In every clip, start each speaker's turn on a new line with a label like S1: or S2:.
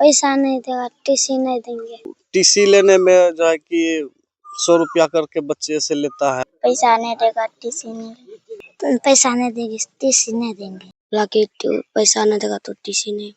S1: पैसा नहीं देगा, टीसी नहीं देंगे।
S2: टीसी लेने में जो है कि 100 रुपया करके बच्चे से लेता है।
S1: पैसा नहीं देगा, टीसी नहीं देंगे। पैसा नहीं देंगे, टीसी नहीं देंगे। पैसा नहीं देगा तो टीसी नहीं।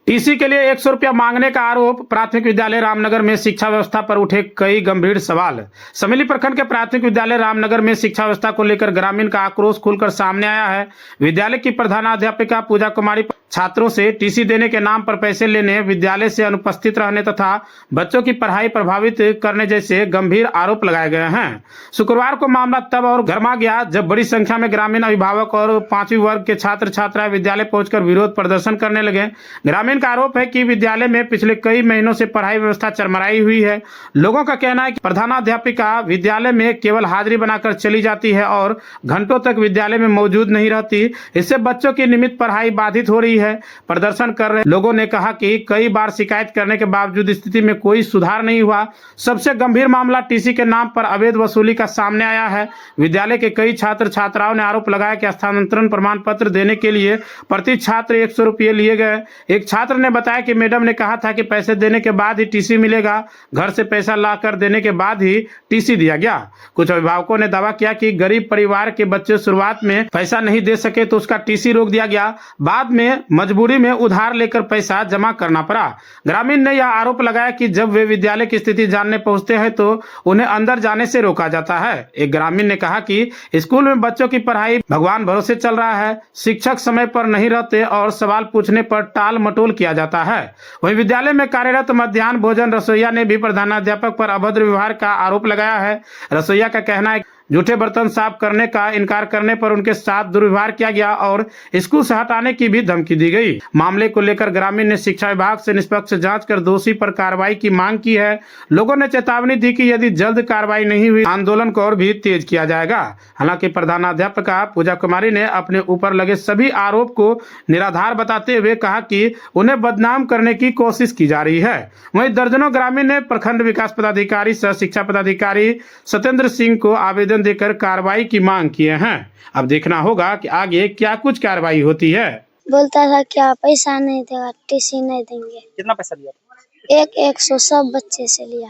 S3: टीसी के लिए 100 रुपया मांगने का आरोप। प्राथमिक विद्यालय रामनगर में शिक्षा व्यवस्था पर उठे कई गंभीर सवाल। समेली प्रखंड के प्राथमिक विद्यालय रामनगर में शिक्षा व्यवस्था को लेकर ग्रामीण का आक्रोश खुलकर सामने आया है। विद्यालय की प्रधानाध्यापिका पूजा कुमारी छात्रों से टीसी देने के नाम पर पैसे लेने, विद्यालय से अनुपस्थित रहने तथा बच्चों की पढ़ाई प्रभावित करने जैसे गंभीर आरोप लगाए गए हैं। शुक्रवार को मामला तब और गर्मा गया जब बड़ी संख्या में ग्रामीण अभिभावक और 5वीं वर्ग के छात्र छात्राएं विद्यालय पहुंचकर विरोध प्रदर्शन करने लगे। ग्रामीण का आरोप है कि विद्यालय में पिछले कई महीनों से पढ़ाई व्यवस्था चरमराई हुई है। लोगों का कहना है कि प्रधानाध्यापिका विद्यालय में केवल हाजिरी बनाकर चली जाती है और घंटों तक विद्यालय में मौजूद नहीं रहती। इससे बच्चों की नियमित पढ़ाई बाधित हो रही है। प्रदर्शन कर रहे लोगों ने कहा कि कई बार शिकायत करने के बावजूद स्थिति में कोई सुधार नहीं हुआ। सबसे गंभीर मामला टीसी के नाम पर अवैध वसूली का सामने आया है। विद्यालय के कई छात्र छात्राओं ने आरोप लगाया कि स्थानांतरण प्रमाण पत्र देने के लिए प्रति छात्र 100 रुपये लिए गए। एक छात्र ने बताया कि मैडम ने कहा था कि पैसे देने के बाद ही टीसी मिलेगा। घर से पैसा लाकर देने के बाद ही टीसी दिया गया। कुछ अभिभावकों ने दावा किया कि गरीब परिवार के बच्चे शुरुआत में पैसा नहीं दे सके तो उसका टीसी रोक दिया गया। बाद में मजबूरी में उधार लेकर पैसा जमा करना पड़ा। ग्रामीण ने यह आरोप लगाया कि जब वे विद्यालय की स्थिति जानने पहुंचते हैं तो उन्हें अंदर जाने से रोका जाता है। एक ग्रामीण ने कहा कि स्कूल में बच्चों की पढ़ाई भगवान भरोसे चल रहा है। शिक्षक समय पर नहीं रहते और सवाल पूछने पर टाल मटोल किया जाता है। वहीं विद्यालय में कार्यरत मध्याह्न भोजन रसोईया ने भी प्रधानाध्यापक पर अभद्र व्यवहार का आरोप लगाया है। रसोईया का कहना है जूठे बर्तन साफ करने का इनकार करने पर उनके साथ दुर्व्यवहार किया गया और स्कूल से हटाने की भी धमकी दी गई। मामले को लेकर ग्रामीण ने शिक्षा विभाग से निष्पक्ष जांच कर दोषी पर कार्रवाई की मांग की है। लोगों ने चेतावनी दी कि यदि जल्द कार्रवाई नहीं हुई आंदोलन को और भी तेज किया जाएगा। हालांकि प्रधानाध्यापिका पूजा कुमारी ने अपने ऊपर लगे सभी आरोप को निराधार बताते हुए कहा कि उन्हें बदनाम करने की कोशिश की जा रही है। वहीं दर्जनों ग्रामीण ने प्रखंड विकास पदाधिकारी सह शिक्षा पदाधिकारी सत्येंद्र सिंह को आवेदन देकर कार्रवाई की मांग किए हैं। अब देखना होगा कि आगे क्या कुछ कार्रवाई होती है।
S1: बोलता था क्या पैसा नहीं देगा, टीसी नहीं देंगे।
S4: कितना पैसा लिया?
S1: 100 सब बच्चे से लिया।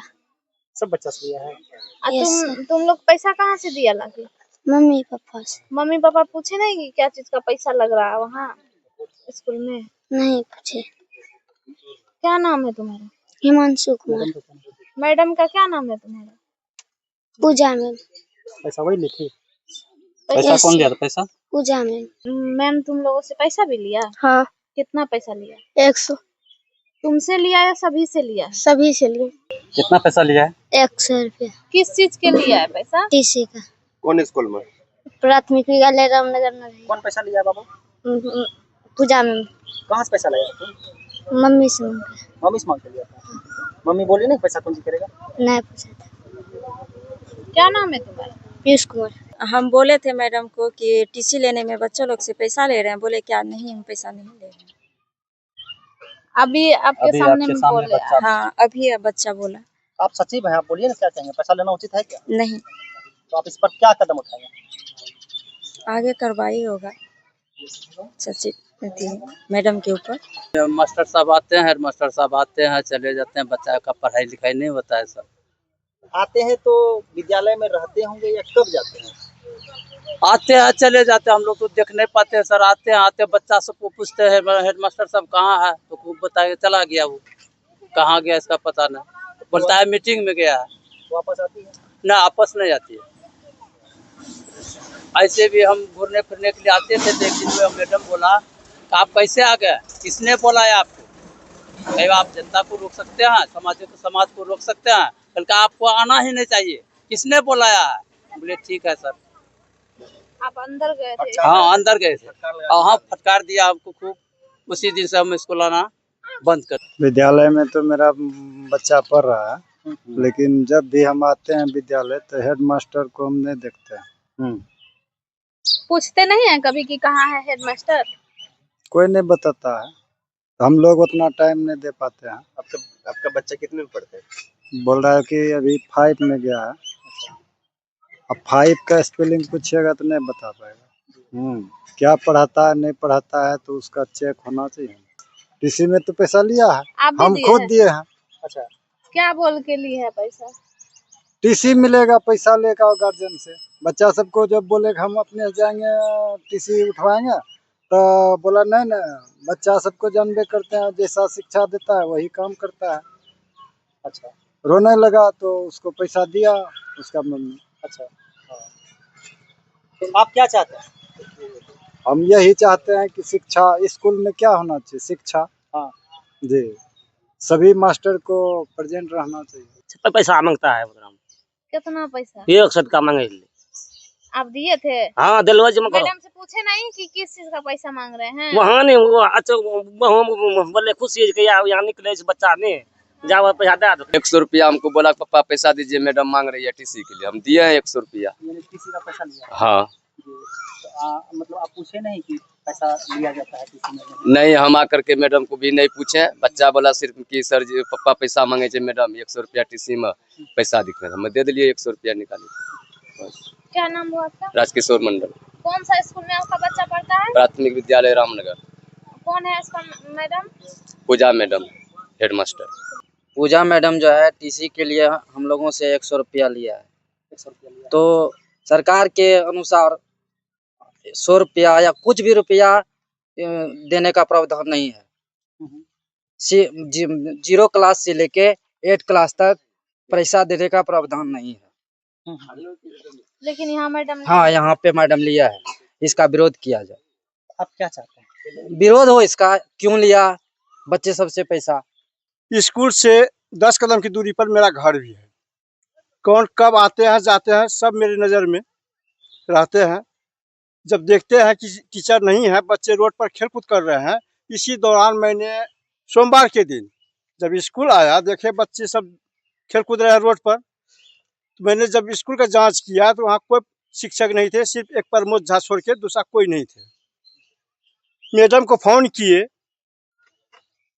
S4: सब बच्चा से लिया है।
S5: तुम लोग पैसा कहाँ से दिया लाके?
S1: मम्मी पापा से।
S5: मम्मी पापा पूछे नहीं कि क्या चीज का पैसा लग रहा है वहाँ स्कूल में?
S1: नहीं पूछे।
S5: क्या नाम है तुम्हारा?
S1: हिमांशु कुमार।
S5: मैडम का क्या नाम है तुम्हारा?
S1: पूजा मैम।
S4: पैसा वही लिखी? पैसा कौन लिया था? पैसा
S1: पूजा मैम।
S5: मैम तुम लोगों से पैसा भी लिया?
S1: हाँ।
S5: कितना पैसा लिया?
S1: 100।
S5: तुमसे लिया या सभी से लिया?
S1: सभी से लिया।
S4: कितना पैसा लिया है?
S1: 100 रुपया।
S5: किस चीज के लिया है पैसा?
S1: टीसी का।
S2: कौन स्कूल में?
S1: प्राथमिक विद्यालय रामनगर में।
S4: कौन पैसा लिया बाबू?
S1: पूजा मैम।
S4: कहाँ से पैसा लिया तुम?
S1: मम्मी से मांगा।
S4: मम्मी से मांग के लिया था? मम्मी बोली नहीं पैसा कौन सी करेगा?
S1: नहीं पूछा था।
S5: क्या नाम है तुम्हारा?
S1: पीयूष कुमार।
S6: हम बोले थे मैडम को कि टीसी लेने में बच्चों लोग से पैसा ले रहे हैं। बोले क्या नहीं, हम पैसा नहीं ले रहे हैं।
S5: अभी आपके सामने में बोले?
S6: हाँ, अभी बच्चा बोला।
S4: आप सचिव हैं, आप बोलिए ना क्या कहेंगे? पैसा लेना उचित है क्या?
S6: नहीं।
S4: तो आप इस पर क्या कदम उठाएंगे?
S6: आगे कार्रवाई होगा सचिव मैडम के ऊपर।
S7: मास्टर साहब आते हैं, हेड मास्टर साहब आते हैं, चले जाते हैं। बच्चा का पढ़ाई लिखाई नहीं होता है सर।
S4: आते हैं तो विद्यालय में रहते होंगे या कब जाते हैं?
S7: आते हैं चले जाते हैं, हम लोग तो देख नहीं पाते हैं सर। आते हैं आते बच्चा सबको पूछते हैं हेड मास्टर साहब कहाँ है, तो खूब बताए चला गया। वो कहाँ गया इसका पता नहीं, बोलता है मीटिंग में गया है।
S4: वापस आती है
S7: ना, आपस नहीं आती है। ऐसे भी हम घूमने फिरने के लिए आते थे, लेकिन मैडम बोला आप कैसे आ गए, किसने बोला है आपको? कहीं आप जनता को रोक सकते हैं, समाज को रोक सकते हैं, बल्कि आपको आना ही नहीं चाहिए, किसने बुलाया है? बोले ठीक है सर।
S5: आप अंदर गए थे?
S7: हाँ अंदर गए थे। हाँ फटकार दिया हमको खूब। उसी दिन से हम स्कूल आना बंद कर।
S8: विद्यालय में तो मेरा बच्चा पढ़ रहा है, लेकिन जब भी हम आते हैं विद्यालय तो हेड मास्टर को हम नहीं देखते हैं।
S5: पूछते नहीं है कभी कि कहाँ है हेड मास्टर?
S8: कोई नहीं बताता है, हम लोग उतना टाइम नहीं दे पाते हैं।
S2: आपका बच्चा कितने में पढ़ता है?
S8: बोल रहा है कि अभी 5 में गया है। अब 5 का स्पेलिंग पूछेगा तो नहीं बता पाएगा। क्या पढ़ाता है नहीं पढ़ाता है तो उसका चेक होना चाहिए। टीसी में तो पैसा लिया है,
S5: आप भी
S8: हम
S5: दिए
S8: खुद
S5: हैं?
S8: दिए हैं।
S4: अच्छा,
S5: क्या बोल के लिए है पैसा?
S8: टीसी मिलेगा, पैसा लेगा गार्जियन से। बच्चा सबको जब बोले कि हम अपने जाएंगे टीसी उठवाएंगे, तो बोला नहीं नहीं, बच्चा सबको जानबे करते हैं, जैसा शिक्षा देता है वही काम करता है।
S4: अच्छा,
S8: रोने लगा तो उसको पैसा दिया उसका मम्मी।
S4: अच्छा। हाँ। तो आप क्या चाहते हैं?
S8: हम यही चाहते हैं कि शिक्षा स्कूल में क्या होना चाहिए, शिक्षा।
S4: हाँ।
S8: जी, सभी मास्टर को प्रेजेंट रहना चाहिए।
S9: पैसा मांगता है प्रोग्राम,
S5: कितना पैसा
S9: 100 का मांगे।
S5: आप दिए थे?
S9: हाँ दिलवा जमा करो।
S5: मैडम से पूछे नहीं कि किस चीज का पैसा मांग रहे हैं?
S9: वहाँ नहीं वो अच्छा बोले खुशी है कि यहाँ निकले इस बच्चा ने जाओ पैसा दे दो।
S10: 100 रुपया हमको बोला पापा पैसा दीजिए, मैडम मांग रही है टीसी के लिए, हम दिए हैं 100 रुपया।
S4: यानी टीसी का पैसा लिया है?
S10: हाँ।
S4: जी। तो मतलब आप पूछे नहीं कि पैसा लिया जाता है टीसी में?
S10: नहीं, हम आकर के मैडम को भी नहीं पूछे, बच्चा बोला सिर्फ कि सर जी पापा पैसा मांगे थे मैडम, 100 रुपया टीसी में पैसा दिखे, हम दे दिए 100 रुपया निकाली।
S5: क्या नाम हुआ आपका?
S10: राजकिशोर मंडल।
S5: कौन सा स्कूल में आपका बच्चा पढ़ता है?
S10: प्राथमिक विद्यालय रामनगर।
S5: कौन है इसका मैडम?
S10: पूजा मैडम, हेडमास्टर।
S11: पूजा मैडम जो है टीसी के लिए हम लोगों से 100 रुपया लिया है।
S4: 100 रुपया लिया।
S11: तो सरकार के अनुसार 100 रुपया या कुछ भी रुपया देने का प्रावधान नहीं है। 0 क्लास से लेके 8 क्लास तक पैसा देने का प्रावधान नहीं है।
S5: लेकिन यहाँ मैडम
S11: हाँ, यहाँ पे मैडम लिया है, इसका विरोध किया जाए।
S4: आप क्या चाहते हैं?
S11: विरोध हो इसका, क्यों लिया बच्चे सबसे पैसा?
S12: स्कूल से 10 कदम की दूरी पर मेरा घर भी है। कौन कब आते हैं जाते हैं सब मेरी नज़र में रहते हैं। जब देखते हैं कि टीचर नहीं है, बच्चे रोड पर खेलकूद कर रहे हैं, इसी दौरान मैंने सोमवार के दिन जब स्कूल आया, देखे बच्चे सब खेलकूद रहे हैं रोड पर, तो मैंने जब स्कूल का जांच किया तो वहाँ कोई शिक्षक नहीं थे, सिर्फ एक प्रमोद झा छोड़ के दूसरा कोई नहीं थे। मैडम को फोन किए,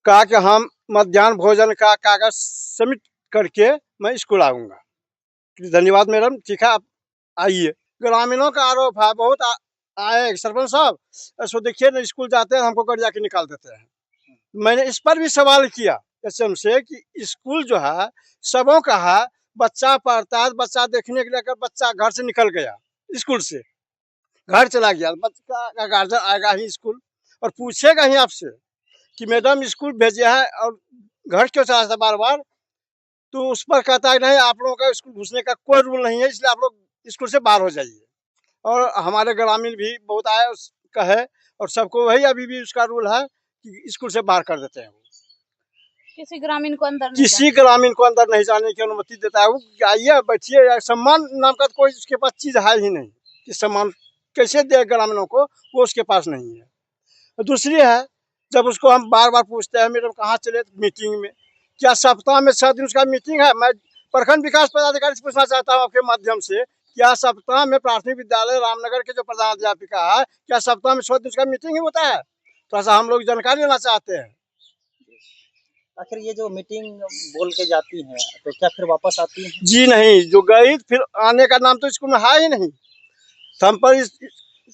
S12: कहा कि हम मध्याह्न भोजन का कागज सबमिट करके मैं स्कूल आऊँगा। धन्यवाद मैडम, ठीक है आप आइए। ग्रामीणों का आरोप है, बहुत आए सरपंच साहब, ऐसो देखिए ना स्कूल जाते हैं हमको गरिया के निकाल देते हैं। मैंने इस पर भी सवाल किया एसएम से कि स्कूल जो है सबों का है, बच्चा पढ़ता है, बच्चा देखने के लिए अगर बच्चा घर से निकल गया, स्कूल से घर चला गया, बच्चा का गार्जियन आएगा ही स्कूल और पूछेगा ही आपसे कि मैडम स्कूल भेजे है और घर क्यों चला था बार बार, तो उस पर कहता है नहीं आप लोगों का स्कूल घुसने का कोई रूल नहीं है, इसलिए आप लोग स्कूल से बाहर हो जाइए। और हमारे ग्रामीण भी बहुत आए उसका है और सबको वही अभी भी उसका रूल है कि स्कूल से बाहर कर देते हैं।
S5: किसी ग्रामीण को अंदर नहीं
S12: किसी ग्रामीण को अंदर नहीं जाने की अनुमति देता है। वो आइए बैठिए, या सम्मान नाम का कोई उसके पास चीज़ है ही नहीं कि सम्मान कैसे दे ग्रामीणों को, वो उसके पास नहीं है। दूसरी है, जब उसको हम बार बार पूछते हैं मैडम कहाँ चले मीटिंग में, क्या सप्ताह में 6 दिन उसका मीटिंग है? मैं प्रखंड विकास पदाधिकारी से पूछना चाहता हूँ आपके माध्यम से, क्या सप्ताह में प्राथमिक विद्यालय रामनगर के जो प्रधानाध्यापिका है, क्या सप्ताह में 6 दिन उसका मीटिंग ही होता है? थोड़ा सा हम लोग जानकारी लेना चाहते हैं।
S4: आखिर ये जो मीटिंग बोल के जाती हैं तो क्या फिर वापस आती हैं?
S12: जी नहीं, जो गई फिर आने का नाम तो स्कूल में है ही नहीं। तो हम पर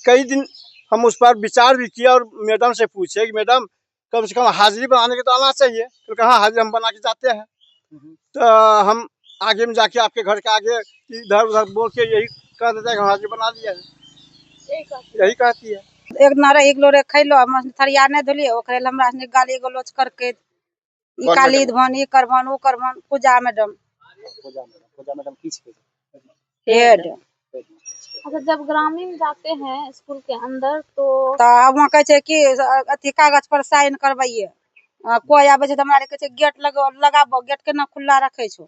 S12: कई दिन हम उस पर विचार भी किया और मैडम से पूछे कि मैडम कम से कम हाजिरी बनाने के तो आना चाहिए। तो कहा हाजिरी हम बना के जाते हैं। तो हम आगे में जाके आपके घर के आगे इधर उधर बोल के यही कह देते हैं कि हाजिरी बना लिया है, यही कहती है।
S13: एक नारा एक लोरे खैलो थरिया ने धोलिए, ओकरे हमरा ने गाली गलौज करके ई काली धन ई करभन ओ करभन। पूजा मैडम
S4: की
S13: हेड।
S5: अच्छा, जब ग्रामीण जाते हैं स्कूल के अंदर तो
S13: वहाँ कहे छे कि अथी कागज पर साइन करवाइए। कोई आबे छे त हमरा कहे छे गेट लगाबो, गेट के ना खुला रखे छो,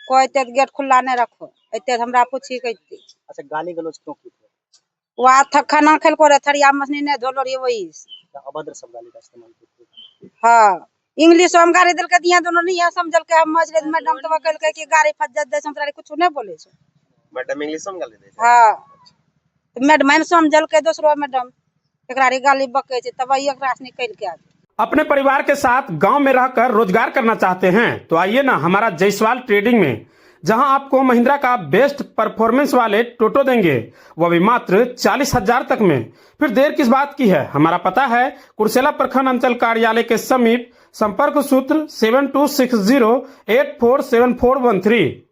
S13: कोई ते गेट खुला नहीं रखो, एते हमरा पूछी कहती।
S4: अच्छा, गाली गलौज क्यों की?
S13: वहाँ खाना खेल को रे थरिया मछली नहीं धोलो रे, वही
S4: अभद्र शब्द गाली का इस्तेमाल की।
S13: हाँ, इंग्लिश में गाड़ी दिल के दिया दोनों नहीं है समझल के हम मजरे मैडम तो कहल के कि गाड़ी फज्जत दे संतरा कुछ नहीं बोले छो।
S2: मैडम इंग्लिश में गाली दे।
S13: हाँ, तो मैडम ने समझल के दूसरो मैडम एकरा रे गाली बके छे, तब एकरा से निकल के आ।
S3: अपने परिवार के साथ गांव में रहकर रोजगार करना चाहते हैं तो आइए ना हमारा जयसवाल ट्रेडिंग में, जहां आपको महिंद्रा का बेस्ट परफॉर्मेंस वाले टोटो देंगे, वह भी मात्र 40,000 तक में। फिर देर किस बात की है? हमारा पता है कुर्सेला प्रखंड अंचल कार्यालय के समीप, संपर्क सूत्र 7260847413।